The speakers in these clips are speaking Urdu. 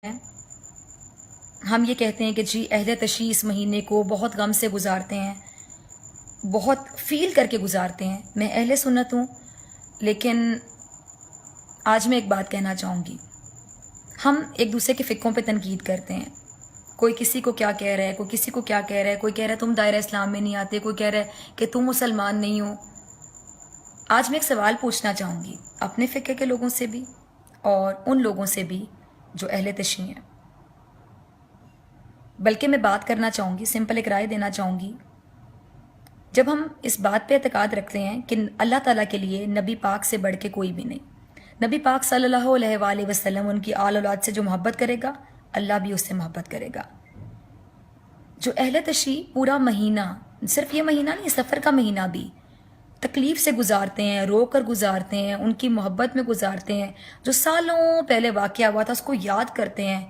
ہم یہ کہتے ہیں کہ جی اہل تشیع اس مہینے کو بہت غم سے گزارتے ہیں، بہت فیل کر کے گزارتے ہیں۔ میں اہل سنت ہوں، لیکن آج میں ایک بات کہنا چاہوں گی۔ ہم ایک دوسرے کے فقوں پہ تنقید کرتے ہیں، کوئی کسی کو کیا کہہ رہا ہے، کوئی کسی کو کیا کہہ رہا ہے، کوئی کہہ رہا ہے تم دائرہ اسلام میں نہیں آتے، کوئی کہہ رہا ہے کہ تم مسلمان نہیں ہو۔ آج میں ایک سوال پوچھنا چاہوں گی اپنے فقہ کے لوگوں سے بھی اور ان لوگوں سے بھی جو اہل تشیع ہیں، بلکہ میں بات کرنا چاہوں گی، سمپل ایک رائے دینا چاہوں گی۔ جب ہم اس بات پہ اعتقاد رکھتے ہیں کہ اللہ تعالیٰ کے لیے نبی پاک سے بڑھ کے کوئی بھی نہیں، نبی پاک صلی اللہ علیہ وآلہ وسلم ان کی آل اولاد سے جو محبت کرے گا، اللہ بھی اس سے محبت کرے گا۔ جو اہل تشیع پورا مہینہ، صرف یہ مہینہ نہیں، سفر کا مہینہ بھی تکلیف سے گزارتے ہیں، رو کر گزارتے ہیں، ان کی محبت میں گزارتے ہیں، جو سالوں پہلے واقعہ ہوا تھا اس کو یاد کرتے ہیں،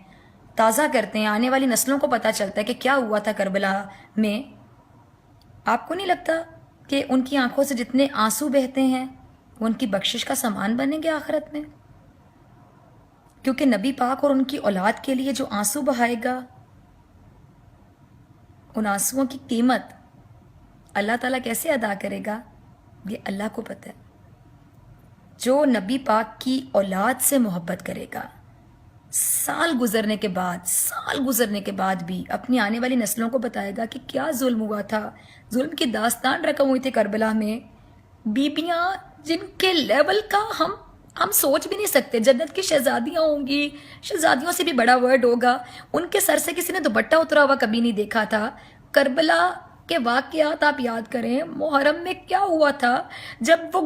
تازہ کرتے ہیں، آنے والی نسلوں کو پتہ چلتا ہے کہ کیا ہوا تھا کربلا میں۔ آپ کو نہیں لگتا کہ ان کی آنکھوں سے جتنے آنسو بہتے ہیں وہ ان کی بخشش کا سامان بنیں گے آخرت میں؟ کیونکہ نبی پاک اور ان کی اولاد کے لیے جو آنسو بہائے گا، ان آنسوؤں کی قیمت اللہ تعالیٰ کیسے ادا کرے گا، یہ اللہ کو پتہ ہے۔ جو نبی پاک کی اولاد سے محبت کرے گا، سال گزرنے کے بعد بھی اپنی آنے والی نسلوں کو بتائے گا کہ کیا ظلم ہوا تھا، ظلم کی داستان رقم ہوئی تھی کربلا میں، بیبیاں جن کے لیول کا ہم سوچ بھی نہیں سکتے، جنت کی شہزادیاں ہوں گی، شہزادیوں سے بھی بڑا ورڈ ہوگا، ان کے سر سے کسی نے دوپٹہ اترا ہوا کبھی نہیں دیکھا تھا۔ کربلا کے واقعات آپ یاد کریں، محرم میں کیا ہوا تھا جب وہ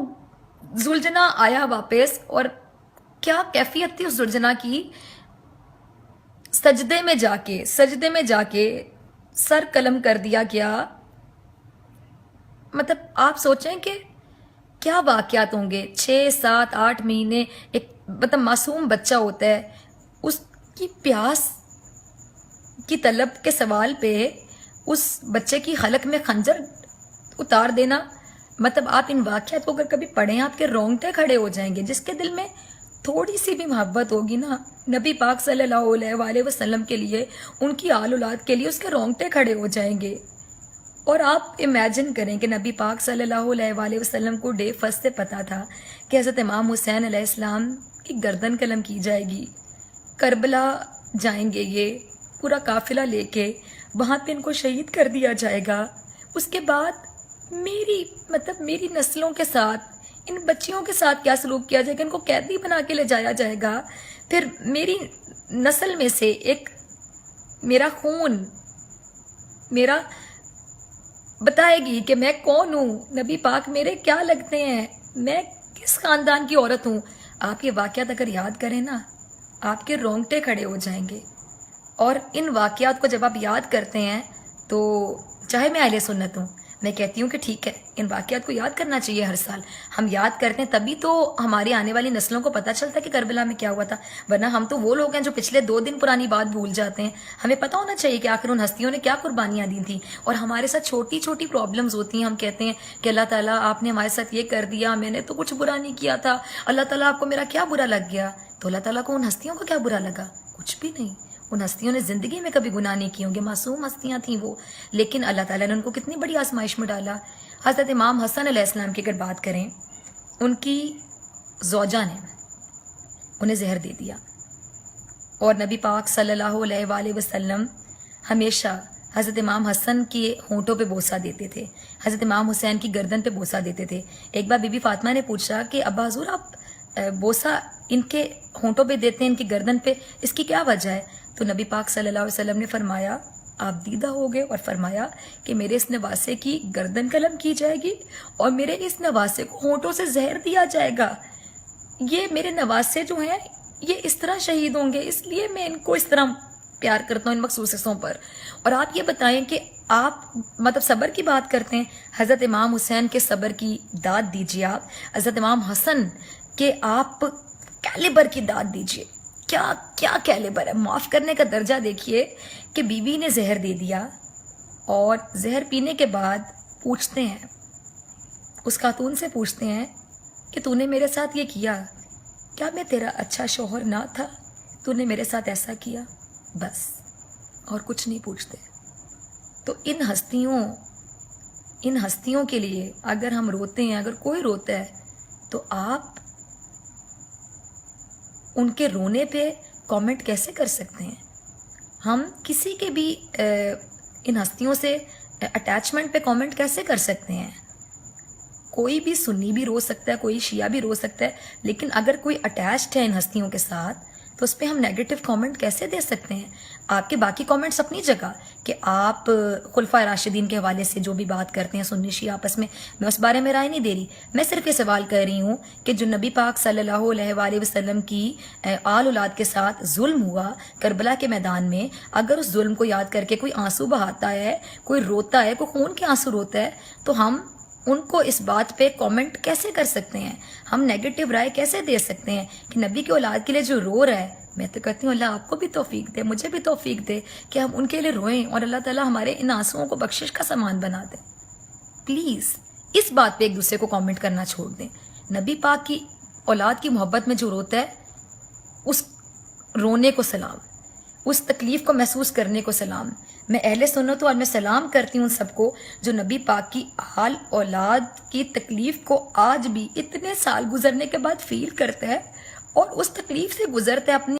زلجنا آیا واپس، اور کیا کیفیت تھی اس زلجنا کی، سجدے میں جا کے سر قلم کر دیا گیا۔ مطلب آپ سوچیں کہ کیا واقعات ہوں گے، 6 7 8 مہینے ایک مطلب معصوم بچہ ہوتا ہے، اس کی پیاس کی طلب کے سوال پہ اس بچے کی حلق میں خنجر اتار دینا۔ مطلب آپ ان واقعات کو اگر کبھی پڑھیں آپ کے رونگٹے کھڑے ہو جائیں گے۔ جس کے دل میں تھوڑی سی بھی محبت ہوگی نا نبی پاک صلی اللہ علیہ وآلہ وسلم کے لیے، ان کی آل اولاد کے لیے، اس کے رونگٹے کھڑے ہو جائیں گے۔ اور آپ امیجن کریں کہ نبی پاک صلی اللہ علیہ وآلہ وسلم کو ڈے فرسٹ سے پتا تھا کہ حضرت امام حسین علیہ السلام کی گردن قلم کی جائے گی، کربلا جائیں گے، یہ پورا قافلہ لے کے وہاں پہ ان کو شہید کر دیا جائے گا۔ اس کے بعد میری نسلوں کے ساتھ، ان بچیوں کے ساتھ کیا سلوک کیا جائے گا، ان کو قیدی بنا کے لے جایا جائے گا۔ پھر میری نسل میں سے ایک، میرا خون میرا بتائے گی کہ میں کون ہوں، نبی پاک میرے کیا لگتے ہیں، میں کس خاندان کی عورت ہوں۔ آپ یہ واقعات اگر یاد کریں نا، آپ کے رونگٹے کھڑے ہو جائیں گے۔ اور ان واقعات کو جب آپ یاد کرتے ہیں تو چاہے میں اہل سنت ہوں، میں کہتی ہوں کہ ٹھیک ہے، ان واقعات کو یاد کرنا چاہیے ہر سال۔ ہم یاد کرتے ہیں تبھی تو ہماری آنے والی نسلوں کو پتہ چلتا ہے کہ کربلا میں کیا ہوا تھا، ورنہ ہم تو وہ لوگ ہیں جو پچھلے 2 دن پرانی بات بھول جاتے ہیں۔ ہمیں پتہ ہونا چاہیے کہ آخر ان ہستیوں نے کیا قربانیاں دی تھیں، اور ہمارے ساتھ چھوٹی چھوٹی پرابلمز ہوتی ہیں، ہم کہتے ہیں کہ اللہ تعالیٰ آپ نے ہمارے ساتھ یہ کر دیا، میں نے تو کچھ برا نہیں کیا تھا، اللہ تعالیٰ آپ کو میرا کیا برا لگ گیا۔ تو اللہ تعالیٰ کو ان ہستیوں کو کیا برا لگا؟ کچھ بھی نہیں۔ ان ہستیوں نے زندگی میں کبھی گناہ نہیں کیے ہوں گے، معصوم ہستیاں تھیں وہ، لیکن اللہ تعالیٰ نے ان کو کتنی بڑی آزمائش میں ڈالا۔ حضرت امام حسن علیہ السلام کی اگر بات کریں، ان کی زوجہ نے انہیں زہر دے دیا، اور نبی پاک صلی اللہ علیہ وآلہ وسلم ہمیشہ حضرت امام حسن کے ہونٹوں پہ بوسہ دیتے تھے، حضرت امام حسین کی گردن پہ بوسہ دیتے تھے۔ ایک بار بی بی فاطمہ نے پوچھا کہ ابا حضور آپ بوسہ ان کے ہونٹوں پہ دیتے ہیں، ان کی گردن پہ، اس کی کیا وجہ ہے؟ تو نبی پاک صلی اللہ علیہ وسلم نے فرمایا، آپ دیدہ ہو گئے، اور فرمایا کہ میرے اس نواسے کی گردن قلم کی جائے گی اور میرے اس نواسے کو ہونٹوں سے زہر دیا جائے گا۔ یہ میرے نواسے جو ہیں یہ اس طرح شہید ہوں گے، اس لیے میں ان کو اس طرح پیار کرتا ہوں ان مخصوص حصوں پر۔ اور آپ یہ بتائیں کہ آپ مطلب صبر کی بات کرتے ہیں، حضرت امام حسین کے صبر کی داد دیجیے، آپ حضرت امام حسن کے آپ کیلیبر کی داد دیجیے، کیا کیلیبر ہے، معاف کرنے کا درجہ دیکھیے کہ بیوی نے زہر دے دیا، اور زہر پینے کے بعد پوچھتے ہیں، اس خاتون سے پوچھتے ہیں کہ تو نے میرے ساتھ یہ کیا، کیا میں تیرا اچھا شوہر نہ تھا؟ تو نے میرے ساتھ ایسا کیا، بس اور کچھ نہیں پوچھتے. تو ان ہستیوں کے لیے اگر ہم روتے ہیں، اگر کوئی روتا ہے تو آپ ان کے رونے پہ کامنٹ کیسے کر سکتے ہیں؟ ہم کسی کے بھی ان ہستیوں سے اٹیچمنٹ پہ کامنٹ کیسے کر سکتے ہیں؟ کوئی بھی سنی بھی رو سکتا ہے، کوئی شیعہ بھی رو سکتا ہے، لیکن اگر کوئی اٹیچڈ ہے ان ہستیوں کے ساتھ تو اس پہ ہم نیگیٹو کامنٹ کیسے دے سکتے ہیں؟ آپ کے باقی کامنٹس اپنی جگہ کہ آپ خلفائے راشدین کے حوالے سے جو بھی بات کرتے ہیں سنی شیعہ آپس میں اس بارے میں رائے نہیں دے رہی. میں صرف یہ سوال کر رہی ہوں کہ جو نبی پاک صلی اللہ علیہ وآلہ وسلم کی آل اولاد کے ساتھ ظلم ہوا کربلا کے میدان میں، اگر اس ظلم کو یاد کر کے کوئی آنسو بہاتا ہے، کوئی روتا ہے، کوئی خون کے آنسو روتا ہے، تو ہم ان کو اس بات پہ کامنٹ کیسے کر سکتے ہیں؟ ہم نیگیٹو رائے کیسے دے سکتے ہیں کہ نبی کی اولاد کے لیے جو رو رہا ہے؟ میں تو کہتی ہوں اللہ آپ کو بھی توفیق دے، مجھے بھی توفیق دے کہ ہم ان کے لیے روئیں اور اللہ تعالیٰ ہمارے ان آنسوؤں کو بخشش کا سامان بنا دے. پلیز اس بات پہ ایک دوسرے کو کامنٹ کرنا چھوڑ دیں. نبی پاک کی اولاد کی محبت میں جو روتا ہے اس رونے کو سلام، اس تکلیف کو محسوس کرنے کو سلام. میں اہل سنت اور میں سلام کرتی ہوں سب کو جو نبی پاک کی آل اولاد کی تکلیف کو آج بھی اتنے سال گزرنے کے بعد فیل کرتا ہے اور اس تکلیف سے گزرتا ہے اپنی